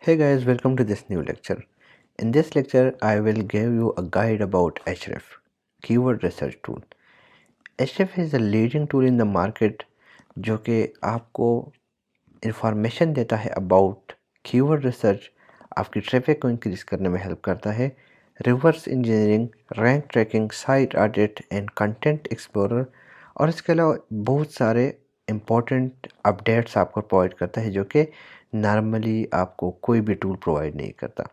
Hey guys, welcome to this new lecture. In this lecture, I will give you a guide about Href, Keyword Research Tool. Href is a leading tool in the market जो कि आपको information देता है about keyword research, आपकी traffic को increase करने में help करता है, reverse engineering, rank tracking, site audit and content explorer और इसके अलावा बहुत सारे इम्पोर्टेंट अपडेट्स आपको प्रोवाइड करता है जो कि नॉर्मली आपको कोई भी टूल प्रोवाइड नहीं करता।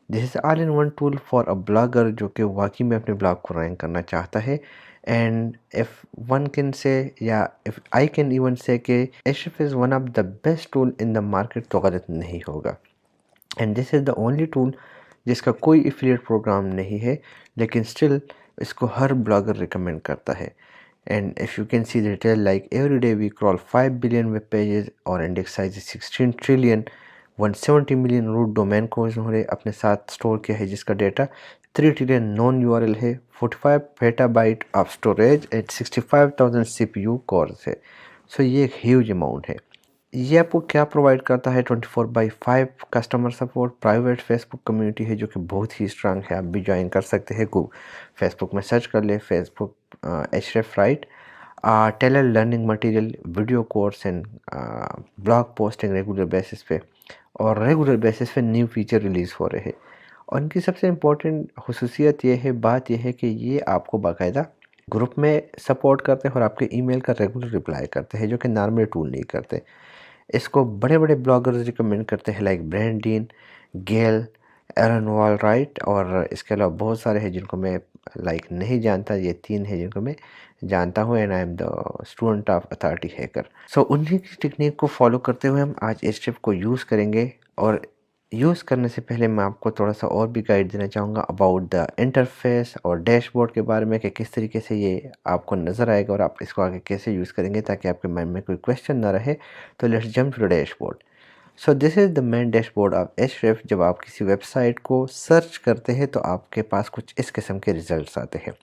This is all in one tool for a blogger जो कि वाकई में अपने ब्लॉग को रैंक करना चाहता है। And if one can say या if I can even say कि एशरफ is one of the best tool in the market तो गलत नहीं होगा। And this is the only tool जिसका कोई एफिलिएट प्रोग्राम नहीं है, लेकिन स्टिल इसको हर ब्लॉगर रिकमेंड करता है। And if you can see the detail, like every day we crawl 5 billion web pages, और index size is 16 trillion, 170 million root domain codes उन्होंने अपने साथ स्टोर किया है जिसका डेटा 3 ट्रिलियन नॉन यूआरएल है, 45 petabyte of storage and 65,000 CPU course है। सो ये एक ह्यूज अमाउंट है। ये आपको क्या प्रोवाइड करता है? 24/5 customer support, private Facebook community है जो कि बहुत ही स्ट्रांग है, आप भी ज्वाइन कर सकते हैं। फेसबुक में सर्च कर ले फेसबुक एशरफ right. Tailor learning material, video course and blog posting regular basis पे, और रेगुलर बेसिस पे न्यू फीचर रिलीज़ हो रहे हैं। और इनकी सबसे इम्पोर्टेंट खसूसियत ये है, बात यह है कि ये आपको बाकायदा ग्रुप में सपोर्ट करते हैं और आपके ईमेल का रेगुलर रिप्लाई करते हैं जो कि नॉर्मल टूल नहीं करते। इसको बड़े बड़े ब्लॉगर्स रिकमेंड करते हैं लाइक ब्रैंडीन, गेल, एरन वॉल राइट, और इसके अलावा बहुत सारे हैं जिनको मैं लाइक नहीं जानता। ये 3 हैं जिनको मैं जानता हूँ and I am the student of Authority Hacker. So उन्हीं की टेक्निक को फॉलो करते हुए हम आज एचटीएफ को यूज़ करेंगे। और यूज़ करने से पहले मैं आपको थोड़ा सा और भी गाइड देना चाहूँगा अबाउट द इंटरफेस और डैशबोर्ड के बारे में कि किस तरीके से ये आपको नज़र आएगा और आप इसको आगे कैसे यूज़ करेंगे ताकि आपके माइंड में कोई क्वेश्चन ना रहे। तो let's jump to the dashboard. So this is the main dashboard of एशरफ। जब आप किसी वेबसाइट को सर्च करते हैं तो आपके पास कुछ इस किस्म के रिजल्ट्स आते हैं,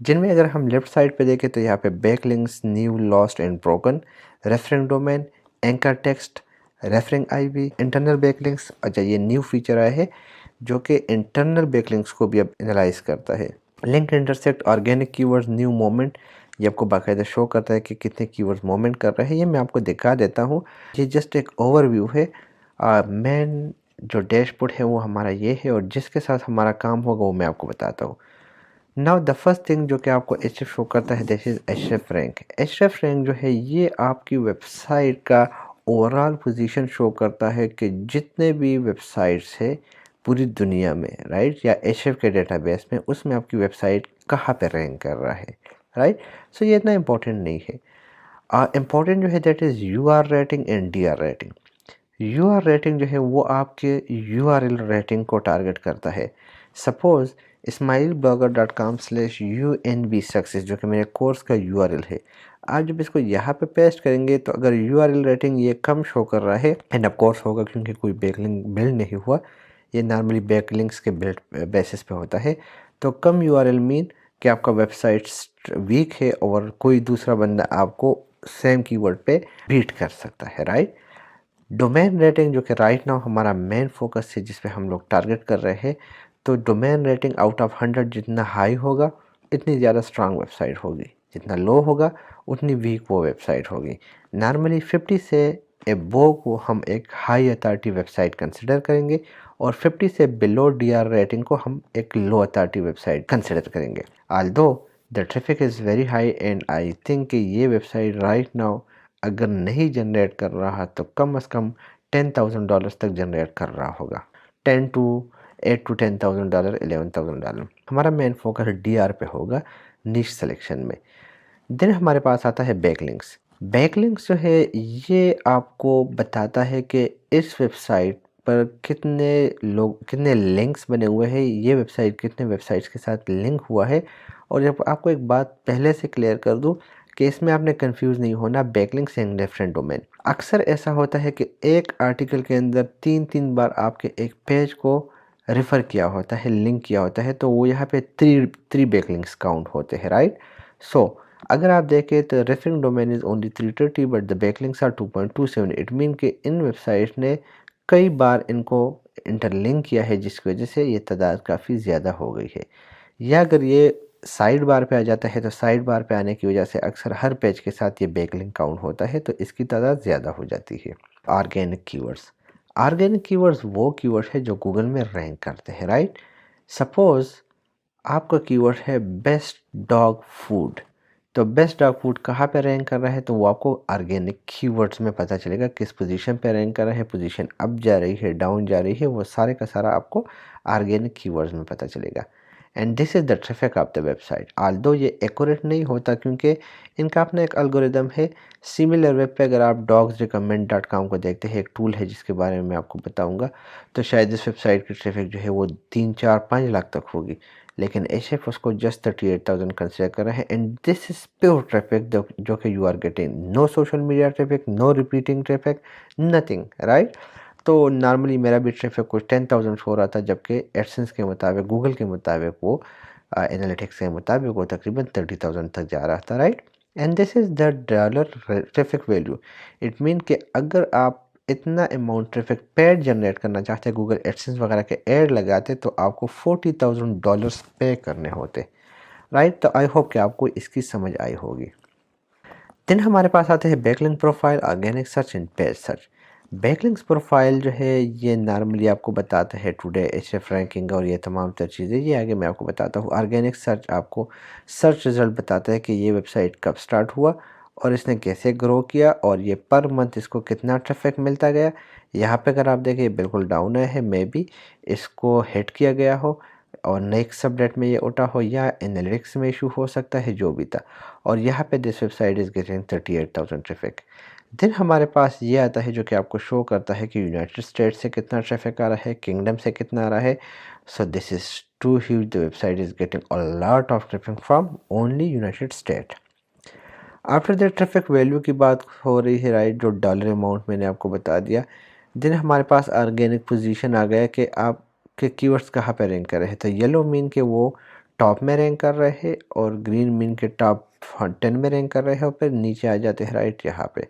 जिनमें अगर हम लेफ्ट साइड पे देखें तो यहाँ पे backlinks, new, lost and broken, reference domain, anchor text, referring IP, internal backlinks. अच्छा, ये न्यू फीचर आया है जो कि इंटरनल बैकलिंक्स को भी अब एनालाइज करता है। Link intersect, organic keywords, new moment, ये आपको बाकायदा शो करता है कि कितने कीवर्ड्स मोमेंट कर रहे हैं। ये मैं आपको दिखा देता हूँ, ये जस्ट एक ओवरव्यू है। मेन जो डैशबोर्ड है वो हमारा ये है और जिसके साथ हमारा काम होगा वो मैं आपको बताता हूँ। नाउ द फर्स्ट थिंग जो कि आपको एचरफ शो करता है, दिस इज एचरफ रैंक। एचरफ रैंक जो है ये आपकी वेबसाइट का ओवरऑल पोजीशन शो करता है कि जितने भी वेबसाइट्स है पूरी दुनिया में, राइट, या एचरफ के डेटाबेस में, उसमें आपकी वेबसाइट कहाँ पे रैंक कर रहा है, राइट। सो ये इतना इम्पोर्टेंट नहीं है। इम्पोर्टेंट जो है that is U R rating and D R rating. U R rating जो है वो आपके यू आर एल रेटिंग को टारगेट करता है। सपोज़ ismailblogger.com/UNB सक्सेस जो कि मेरे कोर्स का यूआरएल है, आप जब इसको यहाँ पे पेस्ट करेंगे तो अगर यूआरएल रेटिंग ये कम शो कर रहा है, एंड ऑफ कोर्स होगा क्योंकि कोई बैकलिंक बिल्ड नहीं हुआ, ये नॉर्मली बैकलिंक्स के बिल्ड बेसिस पे होता है, तो कम यूआरएल मीन कि आपका वेबसाइट वीक है और कोई दूसरा बंदा आपको सेम कीवर्ड पे बीट कर सकता है, राइट। डोमेन रेटिंग जो कि राइट नाउ हमारा मेन फोकस है जिस पे हम लोग टारगेट कर रहे हैं, तो डोमेन रेटिंग आउट ऑफ 100 जितना हाई होगा इतनी ज़्यादा स्ट्रांग वेबसाइट होगी, जितना लो होगा उतनी वीक वो वेबसाइट होगी। नॉर्मली 50 से एबोव को हम एक हाई अथॉरिटी वेबसाइट कंसिडर करेंगे और 50 से बिलो डीआर रेटिंग को हम एक लो अथॉरिटी वेबसाइट कंसिडर करेंगे। Aldous the traffic is very high and I think कि ये वेबसाइट राइट नाउ अगर नहीं जनरेट कर रहा तो कम से कम $10,000 तक जनरेट कर रहा होगा। 8 to 10,000 डॉलर, $11,000। हमारा मेन फोकस डी आर पे होगा निश सिलेक्शन में। देन हमारे पास आता है बैकलिंक्स। बैकलिंक्स जो है ये आपको बताता है कि इस वेबसाइट पर कितने लोग, कितने लिंक्स बने हुए हैं, ये वेबसाइट कितने वेबसाइट्स के साथ लिंक हुआ है। और जब आपको एक बात पहले से क्लियर कर दूं कि इसमें आपने कंफ्यूज नहीं होना, बैकलिंक्स एंड रेफरेंस डोमेन। अक्सर ऐसा होता है कि एक आर्टिकल के अंदर 3 बार आपके एक पेज को रेफ़र किया होता है, लिंक किया होता है, तो वो यहाँ पे थ्री बैकलिंक्स काउंट होते हैं, राइट। सो अगर आप देखें तो referring domain is only 330 but the backlinks are 2.27। It mean कि इन वेबसाइट ने कई बार इनको इंटरलिंक किया है, जिसकी वजह से ये तादाद काफ़ी ज़्यादा हो गई है। या अगर ये साइड बार पे आ जाता है तो साइड बार पे आने की वजह से अक्सर हर पेज के साथ ये बैकलिंक काउंट होता है, तो इसकी तादाद ज़्यादा हो जाती है। Organic keywords. ऑर्गेनिक कीवर्ड्स वो कीवर्ड है जो गूगल में रैंक करते हैं, राइट। सपोज़ आपका कीवर्ड है बेस्ट डॉग फूड, तो बेस्ट डॉग फूड कहाँ पे रैंक कर रहा है, तो वो आपको ऑर्गेनिक कीवर्ड्स में पता चलेगा किस पोजीशन पे रैंक कर रहा है, पोजीशन अप जा रही है, डाउन जा रही है, वो सारे का सारा आपको ऑर्गेनिक कीवर्ड्स में पता चलेगा। And this is the traffic of the website. Although ये एक्यूरेट नहीं होता क्योंकि इनका अपना एक एल्गोरिदम है। सिमिलर वेब पे अगर आप dogsrecommend.com को देखते हैं, एक टूल है जिसके बारे में मैं आपको बताऊंगा, तो शायद इस वेबसाइट की ट्रैफिक जो है वो 3 4 5 लाख तक होगी, लेकिन एशएफ उसको जस्ट 38,000 कंसिडर कर रहे हैं। And this is pure traffic जो कि you are getting no social media traffic, no repeating traffic, nothing, right. तो नॉर्मली मेरा भी ट्रैफिक कुछ 10,000 हो रहा था, जबकि एडसेंस के मुताबिक, गूगल के मुताबिक, वो एनालिटिक्स के मुताबिक वो तकरीबन 30,000 तक जा रहा था, right. And this is the dollar traffic value. It mean कि अगर आप इतना अमाउंट ट्रैफिक पेड जनरेट करना चाहते हैं, गूगल एडसेंस वगैरह के ऐड लगाते, तो आपको $40,000 पे करने होते, राइट। तो आई होप कि आपको इसकी समझ आई होगी। देन हमारे पास आते हैं backlink profile, organic search and page search. Backlinks profile जो है ये नॉर्मली आपको बताता है टुडे एचएफ रैंकिंग और ये तमाम तर चीज़ें, ये आगे मैं आपको बताता हूँ। ऑर्गेनिक सर्च आपको सर्च रिज़ल्ट बताता है कि ये वेबसाइट कब स्टार्ट हुआ और इसने कैसे ग्रो किया और ये पर मंथ इसको कितना ट्रैफिक मिलता गया। यहाँ पे अगर आप देखें ये बिल्कुल डाउन है, मे बी इसको हिट किया गया हो और नेक्स्ट सबनेट में ये उठा हो या एनालिटिक्स में इशू हो सकता है, जो भी था। और यहाँ पे this website is getting 38,000 traffic. Then हमारे पास ये आता है जो कि आपको शो करता है कि यूनाइटेड स्टेट से कितना ट्रैफिक आ रहा है, किंगडम से कितना आ रहा है। So this is too huge, the website is getting a lot of traffic from only United State. After the traffic value की बात हो रही है, राइट, जो डॉलर अमाउंट मैंने आपको बता दिया। देन हमारे पास ऑर्गेनिक पोजीशन आ गया कि आपके कीवर्ड्स कहाँ पे रैंक कर रहे हैं। तो येलो मीन के वो टॉप में रैंक कर रहे हैं और ग्रीन मीन के टॉप 10 में रैंक कर रहे हैं, और फिर नीचे आ जाते हैं, राइट, यहाँ पे।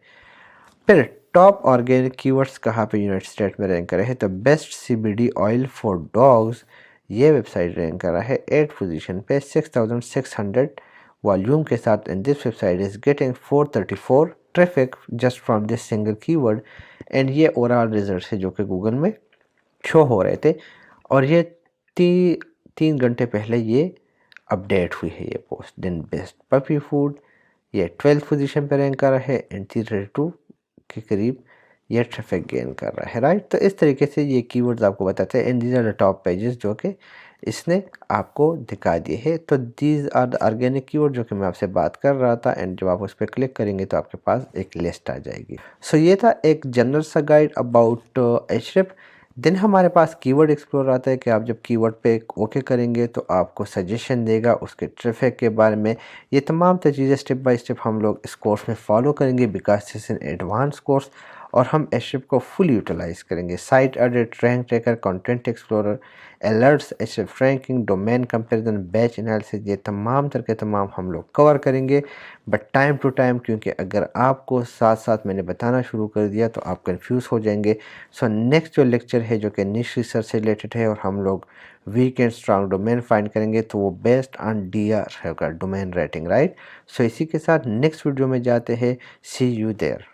फिर टॉप ऑर्गेनिक कीवर्ड्स कहाँ पे यूनाइटेड स्टेट में रैंक कर रहे हैं, तो best CBD oil for dogs, ये वेबसाइट रैंक कर रहा है 8 पोजीशन पे 6,600 वॉल्यूम के साथ। And this website is getting 434 traffic just from this single keyword. And ये ओवरऑल रिजल्ट है जो कि गूगल में शो हो रहे थे, और ये 3 घंटे पहले ये अपडेट हुई है ये post. Then best puppy food, ये 12th पोजीशन पर रैंक कर रहा है एंड 332 के करीब ये ट्रैफिक गेन कर रहा है, राइट। तो इस तरीके से ये कीवर्ड्स आपको बताते हैं। And these are the top pages जो कि इसने आपको दिखा दिए हैं। तो these are the organic keyword जो कि मैं आपसे बात कर रहा था। एंड जब आप उस पर क्लिक करेंगे तो आपके पास एक लिस्ट आ जाएगी। सो ये था एक जनरल सा गाइड अबाउट एचरेफ। देन हमारे पास कीवर्ड एक्सप्लोर आता है कि आप जब कीवर्ड पे ओके करेंगे तो आपको सजेशन देगा उसके ट्रैफिक के बारे में। ये तमाम चीज़ें स्टेप बाय स्टेप हम लोग इस कोर्स में फॉलो करेंगे, because this is an advance course, और हम एचरेफ को फुल यूटिलाइज करेंगे। Site edit, rank tracker, content explorer, alerts, एचरेफ ranking, domain comparison, batch analysis, ये तमाम तरह के तमाम हम लोग कवर करेंगे, बट टाइम टू टाइम, क्योंकि अगर आपको साथ साथ मैंने बताना शुरू कर दिया तो आप कंफ्यूज हो जाएंगे। सो नेक्स्ट जो लेक्चर है जो कि निश रिसर्च से रिलेटेड है और हम लोग weak and strong domain find करेंगे, तो वो बेस्ड ऑन डीआर होगा, डोमेन रेटिंग, राइट। सो इसी के साथ नेक्स्ट वीडियो में जाते हैं। See you there.